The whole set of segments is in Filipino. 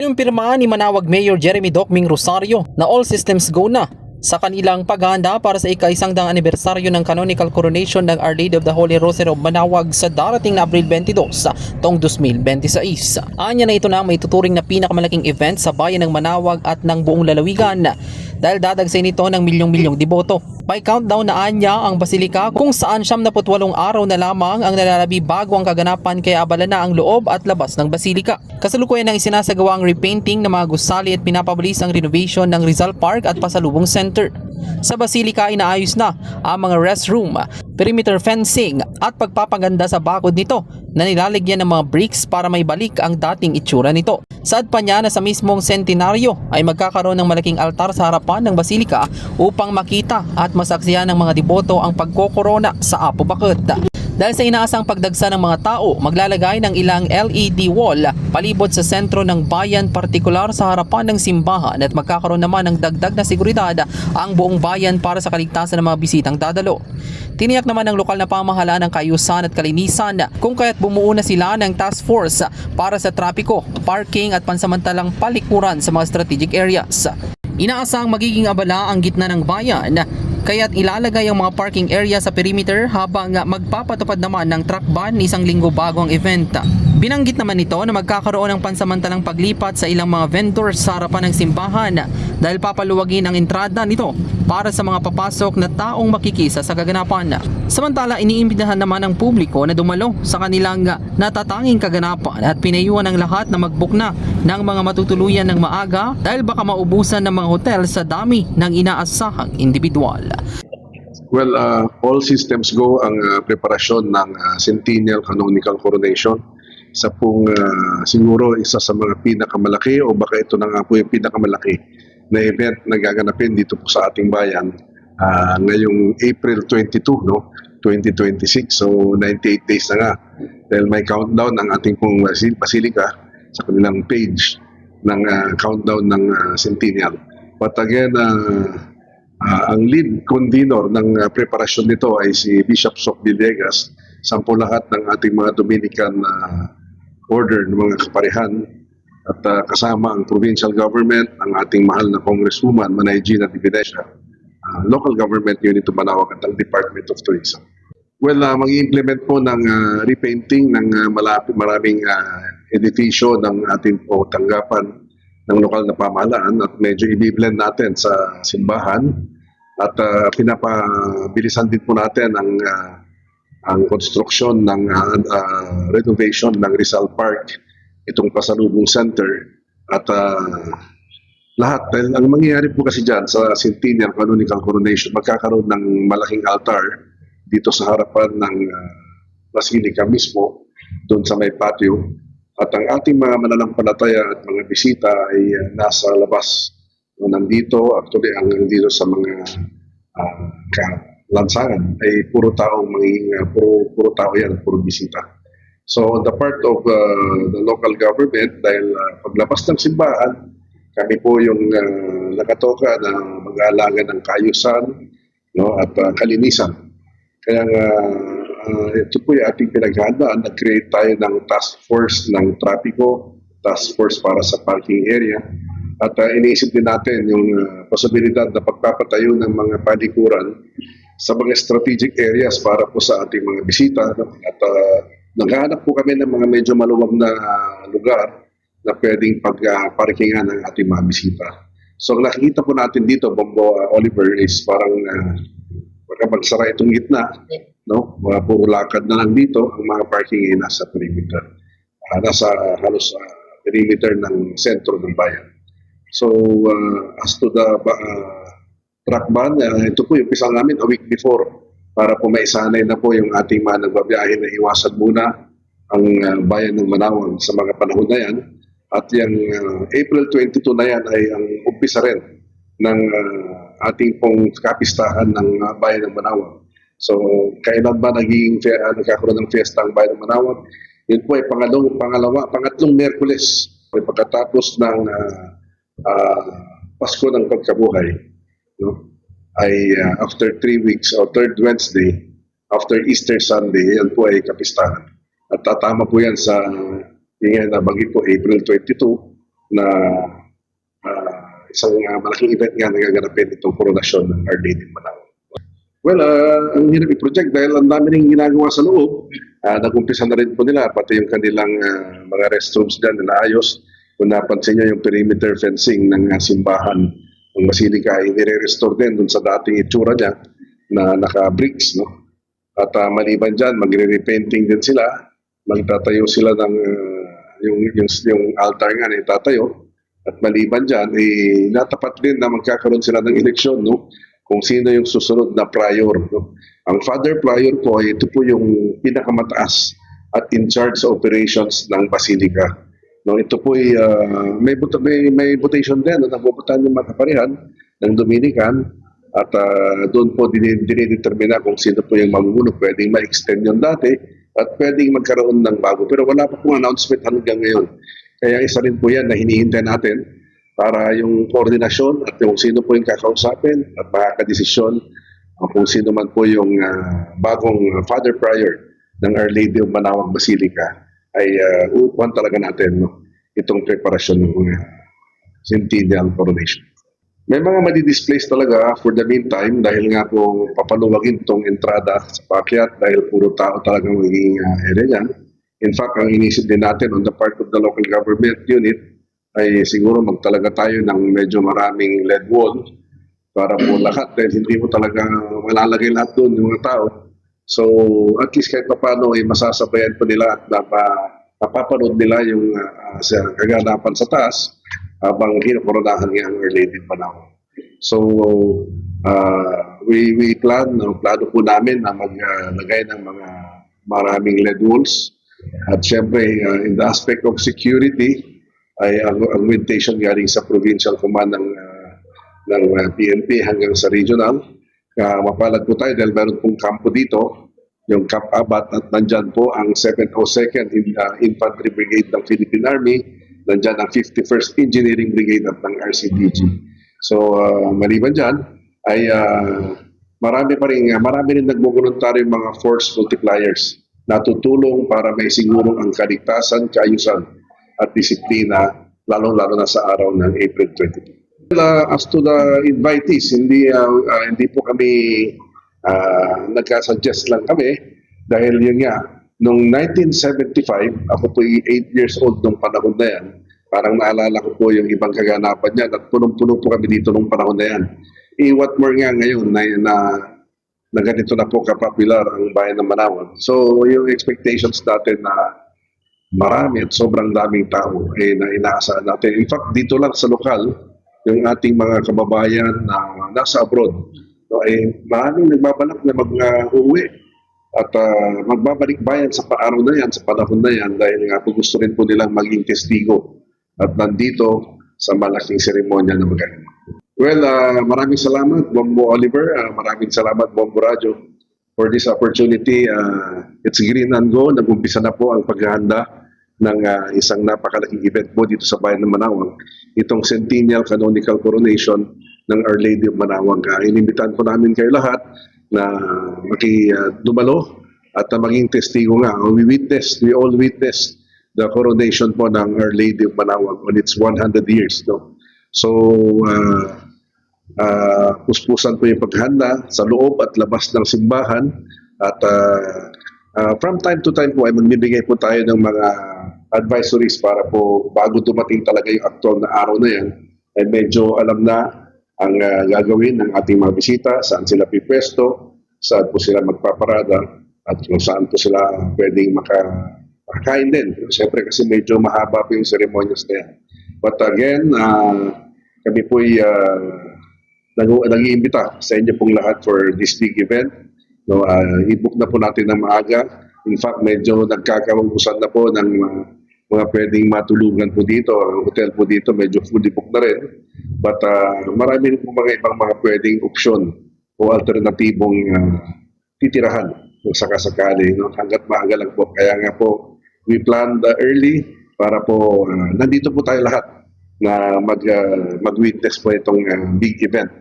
Yung pirma ni Manawag Mayor Jeremy Docming Rosario na all systems go na sa kanilang paghahanda para sa ika-100 anibersaryo ng canonical coronation ng Our Lady of the Holy Rosary of Manawag sa darating na Abril 22 taong 2026. Anya na ito na may tuturing na pinakamalaking event sa bayan ng Manawag at ng buong lalawigan dahil dadagsay nito ng milyong-milyong deboto. May countdown na anya ang basilika kung saan 78 araw na lamang ang nalalabi bago ang kaganapan kaya abala na ang loob at labas ng basilika. Kasalukuyan nang isinasagawa ang repainting ng mga gusali at pinapabilis ang renovation ng Rizal Park at Pasalubong Center. Sa basilika inaayos na ang mga restroom, perimeter fencing at pagpapaganda sa bakod nito na nilalagyan ng mga bricks para may balik ang dating itsura nito. Saad pa niya na sa mismong sentenaryo ay magkakaroon ng malaking altar sa harapan ng basilika upang makita at masaksihan ng mga deboto ang pagkokorona sa Apo Bakit. Dahil sa inaasang pagdagsa ng mga tao, maglalagay ng ilang LED wall palibot sa sentro ng bayan, partikular sa harapan ng simbahan, at magkakaroon naman ng dagdag na seguridad ang buong bayan para sa kaligtasan ng mga bisitang dadalo. Tiniyak naman ng lokal na pamahalaan ng kaayusan at kalinisan kung kaya't bumuo na sila ng task force para sa trapiko, parking at pansamantalang palikuran sa mga strategic areas. Inaasang magiging abala ang gitna ng bayan kaya't ilalagay ang mga parking area sa perimeter habang magpapatupad naman ng truck ban 1 linggo bago ang event. Binanggit naman nito na magkakaroon ng pansamantalang paglipat sa ilang mga vendors sa harapan ng simbahan dahil papaluwagin ang entrada nito para sa mga papasok na taong makikisa sa kaganapan. Samantala, iniimbitahan naman ng publiko na dumalo sa kanilang natatanging kaganapan at pinayuhan ng lahat na mag-book na ng mga matutuluyan ng maaga dahil baka maubusan ng mga hotel sa dami ng inaasahang individual. Well, all systems go ang preparasyon ng Centennial Canonical Coronation. Sa pong siguro isa sa mga pinakamalaki o baka ito na nga po yung pinakamalaki na event na gaganapin dito po sa ating bayan ngayong April 22, no? 2026. So 98 days na nga dahil may countdown ng ating pong basilika sa kanilang page ng countdown ng Centennial. But again, ang lead convener ng preparasyon nito ay si Bishop Soc Villegas. Sampo lahat ng ating mga Dominican order ng mga kaparehan at kasama ang provincial government, ang ating mahal na Congresswoman Manay Gina de Venecia, local government unit of Manawag at ang Department of Tourism. Well, mag-i-implement po ng repainting ng maraming edifisyo ng ating po tanggapan ng lokal na pamahalaan at medyo i-blend natin sa simbahan at pinapabilisan din po natin ang construction ng renovation ng Rizal Park, itong Pasalubong Center at lahat. Dahil ang mangyayari po kasi dyan sa Centennial Canonical Coronation, magkakaroon ng malaking altar dito sa harapan ng Basilika mismo, doon sa may patio. At ang ating mga mananampalataya at mga bisita ay nasa labas. Nandito, actually, ang nandito sa mga lansangan ay puro tao puro tao yan, puro bisita. So on the part of the local government, dahil paglabas ng simbahan, kami po yung nakatoka na mag-aalaga ng kaayusan, no, at kalinisan. Kaya ito po yung ating pinaghandaan. Nag-create tayo ng task force ng trapiko, task force para sa parking area. At iniisip din natin yung posibilidad na pagpapatayo ng mga palikuran sa mga strategic areas para po sa ating mga bisita. At naghahanap po kami ng mga medyo maluwag na lugar na pwedeng pagparkingan ng ating mga bisita. So nakikita po natin dito, Bombo Oliver, is parang magsara itong gitna. No? Mga puro lakad na lang dito, ang mga parking ay nasa perimeter. Nasa halos perimeter ng sentro ng bayan. So, as to the truck ban, ito po yung pisang namin a week before para po maisanay na po yung ating mga nagbabiyahe na iwasan muna ang bayan ng Manawag sa mga panahon na yan. At yung April 22 na yan ay ang umpisa rin ng ating pong kapistahan ng bayan ng Manawag. So, kailan ba nagkakaroon ng fiesta ang bayan ng Manawag? Yun po ay pangatlong Miyerkules, pagkatapos ng Pasko ng Pagkabuhay, no? Ay after 3 weeks o third Wednesday after Easter Sunday, yan po ay kapistahan. At tatama po yan sa yung nabanggit ko, April 22 na isang malaking event nga nagaganapin itong koronasyon ng Our Lady of Manawag. Well, ang hirap i-project dahil ang dami rin ginagawa sa loob. Nag-umpisa na rin po nila, pati yung kanilang mga restrooms dyan na naayos. Kung napansin nyo yung perimeter fencing ng simbahan ng Basilica, ay nire-restore din dun sa dating itsura niya na naka-bricks. No? At maliban dyan, magre-repainting din sila. Magtatayo sila ng yung altar nga na itatayo. At maliban dyan, natapat din na magkakaroon sila ng eleksyon, no? Kung sino yung susunod na prior. No? Ang Father Prior po, ito po yung pinakamataas at in charge sa operations ng Basilica. No, ito po ay may votation din, nabubutan yung mga kaparihan ng Dominican at doon po dinidetermina kung sino po yung mamumuno. Pwedeng ma-extend yung dati at pwedeng magkaroon ng bago. Pero wala pa pong announcement hanggang ngayon. Kaya isa rin po yan na hinihintay natin para yung koordinasyon at yung sino po yung kakausapin at makakadesisyon kung sino man po yung bagong Father Prior ng Our Lady of Manawag Basilica ay uupuan talaga natin no, itong preparasyon ng Centennial Coronation. May mga madi-displace talaga for the meantime dahil nga po papaluwagin itong entrada sa paakyat dahil puro tao talagang magiging area niyan. In fact, ang inisip din natin on the part of the local government unit ay siguro magtalaga tayo ng medyo maraming lead wall para po lahat dahil hindi mo talaga malalagay lahat doon yung mga tao. So at least kahit paano ay masasabayan po nila at napapanood nila yung kaganapan sa taas habang kinokoronahan nga ang Our Lady of Manawag. So we plano po namin na maglagay ng mga maraming lead walls at syempre in the aspect of security ay ang augmentation galing sa provincial command ng PNP hanggang sa regional. Mapalad po tayo dahil meron pong kampo dito, yung Camp Abat at nandyan po ang 702nd Infantry Brigade ng Philippine Army, nandyan ang 51st Engineering Brigade at ng RCDG. So maliban dyan ay marami rin nagmumuluntaryo mga force multipliers na tutulong para may siguro ang kaligtasan, kaayusan at disiplina, lalo-lalo na sa araw ng April 22. As to the invitees, hindi po kami nagka-suggest lang kami dahil yun nga, noong 1975, ako po 8 years old nung panahon na yan, parang naalala ko po yung ibang kaganapan niyan at punong-puno po kami dito nung panahon na yan. What more nga ngayon na ganito na po kapopular ang bayan ng Manawag. So yung expectations natin na marami at sobrang daming tao na inaasahan natin. In fact, dito lang sa lokal, yung ating mga kababayan na nasa abroad, maraming nagbabalak na mag-uwi at magbabalik bayan sa araw na yan, sa panahon na yan, dahil nga po gusto rin po nilang maging testigo at nandito sa malaking seremonya na magaganap. Well, maraming salamat, Bombo Oliver. Maraming salamat, Bombo Radio, for this opportunity. It's green and go. Nag-umpisa na po ang paghahanda ng isang napakalaking event po dito sa bayan ng Manawag. Itong Centennial Canonical Coronation ng Our Lady of Manawag. Inimbitan po namin kayo lahat na dumalo at maging testigo nga. We all witnessed the coronation po ng Our Lady of Manawag on its 100 years. No? So, puspusan po yung paghanda sa loob at labas ng simbahan at from time to time po ay magbibigay po tayo ng mga advisories para po bago dumating talaga yung actual na araw na yan ay medyo alam na ang gagawin ng ating mga bisita, saan sila pipwesto, saan po sila magpaparada at kung saan po sila pwedeng makakain din. Siyempre kasi medyo mahaba po yung ceremonies na yan. But again, kami po ay nag-iimbita sa inyo pong lahat for this big event. No, i-book na po natin ng maaga. In fact, medyo nagkakawagusan na po ng mga pwedeng matulugan po dito. Ang hotel po dito medyo fully booked na rin. But marami rin po mga ibang mga pwedeng opsyon o alternatibong titirahan kung sakasakali. No? Hanggat maaga lang po. Kaya nga po, we planned early para po nandito po tayo lahat na mag-witness po itong big event,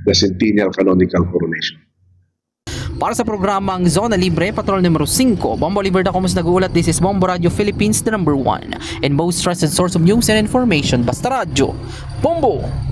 the Centennial Canonical Coronation. Para sa programang Zona Libre, Patrol numero 5, Bombo Libre na kumus nag-uulat. This is Bombo Radio Philippines, the number 1 and most trusted source of news and information. Basta Radio, Bombo!